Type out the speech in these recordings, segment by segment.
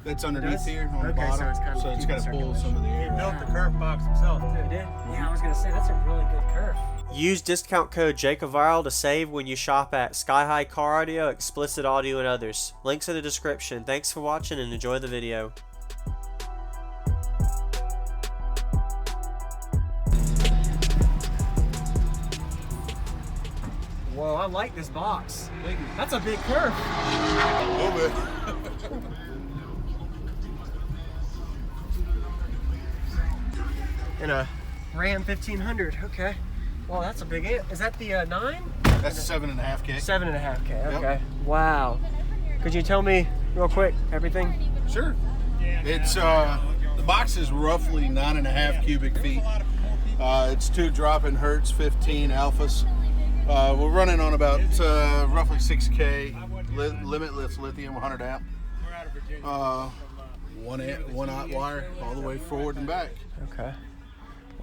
that's underneath here on the Okay, bottom. so it's got to pull some of the air. He built the kerf box himself too. You did? Yeah, I was gonna say that's a really good kerf. Use discount code JACOVIRAL to save when you shop at Sky High Car Audio, Explicit Audio, and others. Links in the description. Thanks for watching and enjoy the video. Whoa, I like this box. That's a big kerf. A little bit. In a Ram 1500. Okay. Well, that's a big amp. Is that the 9? That's 7.5K. 7.5K. Okay. Yep. Wow. Could you tell me real quick everything? Sure. It's the box is roughly 9.5 cubic feet. It's 2 drop-in Hertz 15 alphas. We're running on about roughly 6K limitless lithium 100 amp. 1 aught wire all the way forward and back. Okay.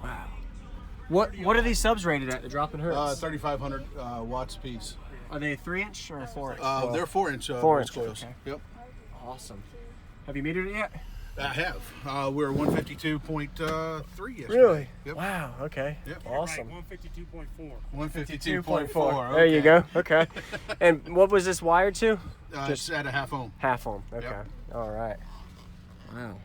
Wow. What are these subs rated at? The drop-in Hertz? 3,500 watts a piece. Are they 3-inch or 4-inch? They're 4-inch 4-inch coils. okay. Yep. Awesome. Have you metered it yet? I have. We're 152.3 yesterday. Really? Yep. Wow. Okay. Yep. Awesome. Right, 152.4. 152.4. There you go. Okay. And what was this wired to? Just at a half ohm. Half ohm. Okay. Yep. All right. Wow.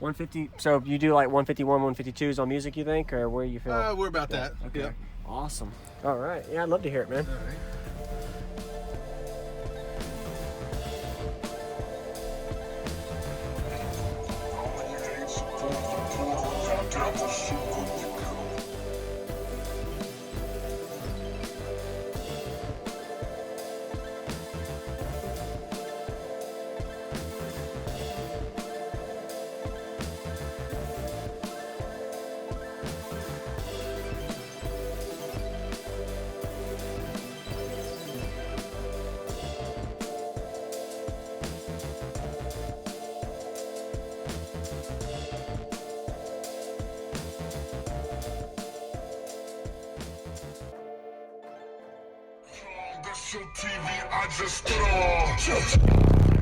150. So you do like 151, 152s on music, you think, or where you feel? We're about that. Okay. Yep. Awesome. All right. Yeah, I'd love to hear it, man. All right. That's your TV, I just stood on.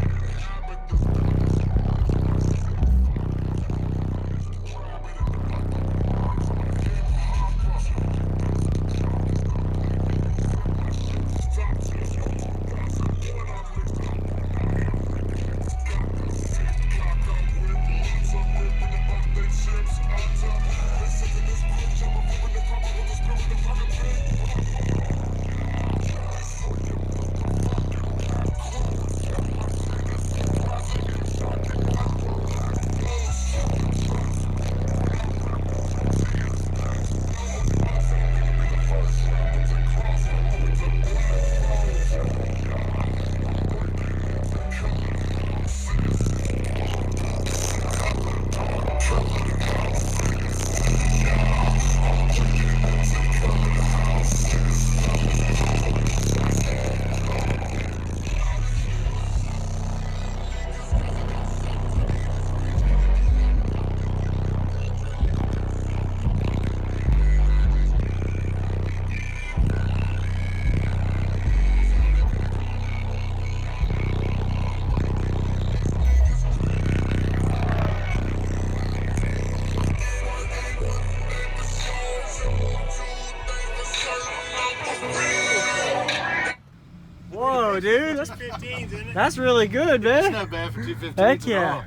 Whoa, dude. That's 15s, isn't it? That's really good, It's man. not bad for 215. Heck yeah.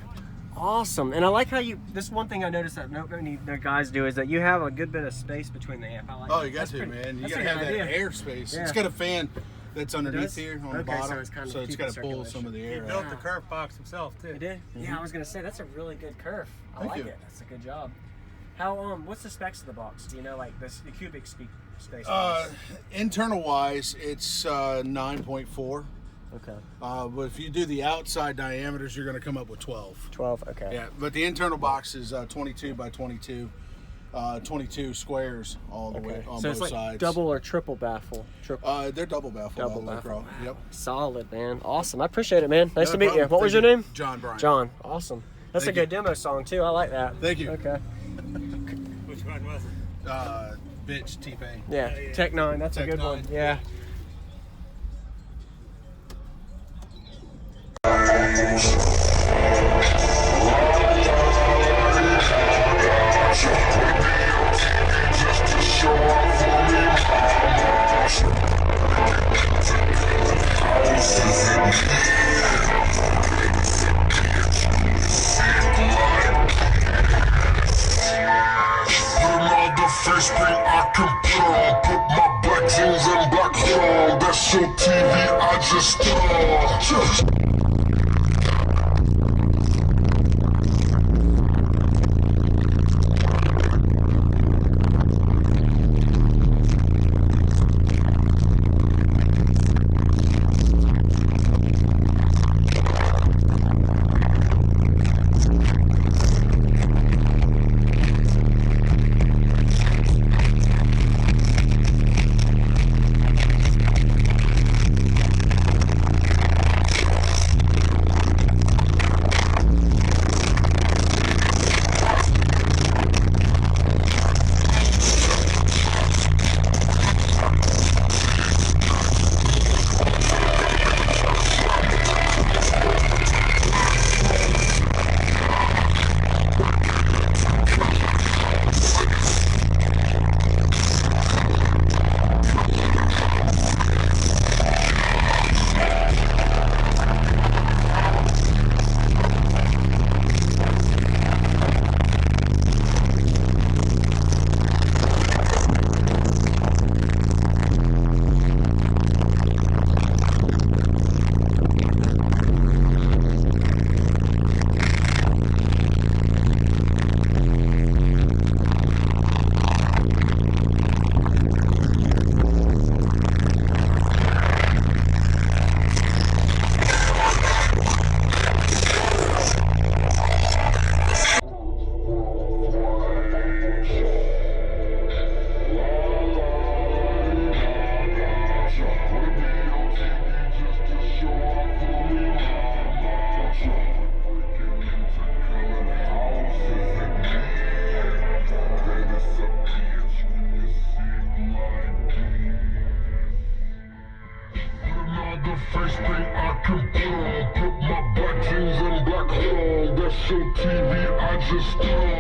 Awesome. And I like how you, this one thing I noticed that no guys do is that you have a good bit of space between the amp. I like Oh, that. you got That's to, pretty- man. You that's got a to have good that idea. air space. Yeah. It's got a fan that's underneath does? here on the Okay, so bottom. it's kind of So it's keeping got to pull circulation. some of the He air built out. the kerf box himself too. You did? Yeah, I was gonna say that's a really good kerf. I Thank like you. it. That's a good job. How what's the specs of the box? Do you know, like the cubic space? Internal wise, it's 9.4. Okay. But if you do the outside diameters, you're going to come up with 12. 12. Okay. Yeah, but the internal box is 22 by 22, 22 squares all the way on So both it's like sides. double or triple baffle. They're double baffle. Double all the way baffle. across. Yep. Solid, man. Awesome. I appreciate it, man. Nice No to meet you. problem. What was your Thank name? you. John Bryant. John. Awesome. That's Thank a good demo song too. I like that. Thank you. Okay. Which one was it? Bitch T-Pain. Yeah. Tech 9. That's a Tech good 9. one. Yeah. Yeah. just stood on. First thing I can put on, put my black jeans and black hood on. That's your TV, I just stood on.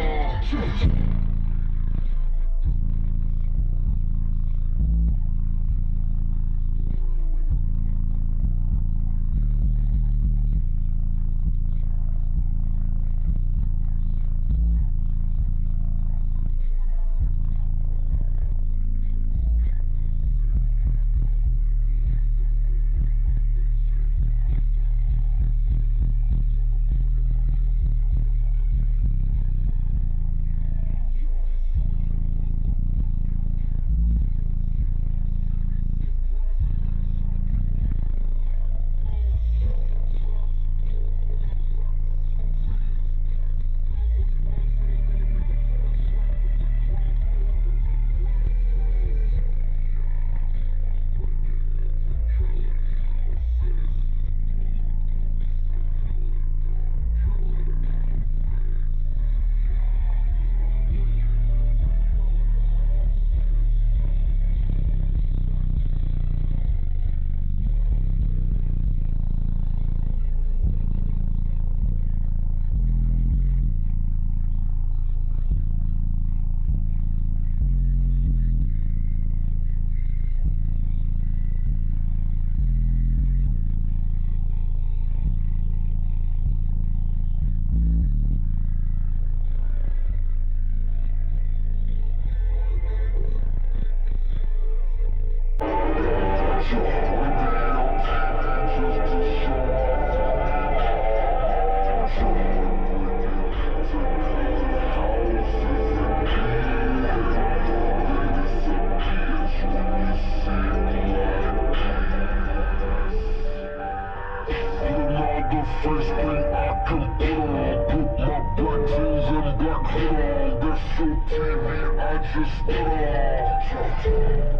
First thing I can put on, put my black jeans and black hood on. That's your TV, I just stood on.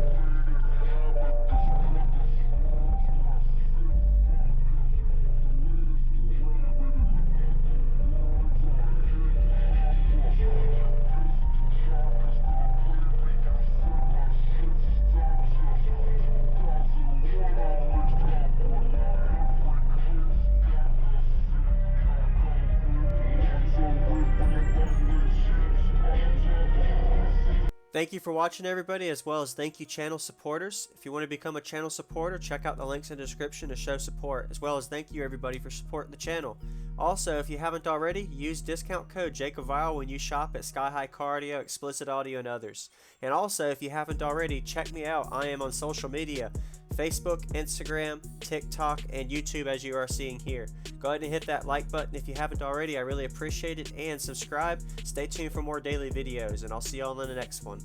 Thank you for watching, everybody, as well as thank you channel supporters. If you want to become a channel supporter, check out the links in the description to show support, as well as thank you everybody for supporting the channel. Also, if you haven't already, use discount code JACOBVIRAL when you shop at Sky High Car Audio, Explicit Audio, and others. And also, if you haven't already, check me out. I am on social media, Facebook, Instagram, TikTok, and YouTube as you are seeing here. Go ahead and hit that like button if you haven't already. I really appreciate it. And subscribe. Stay tuned for more daily videos, and I'll see y'all in the next one.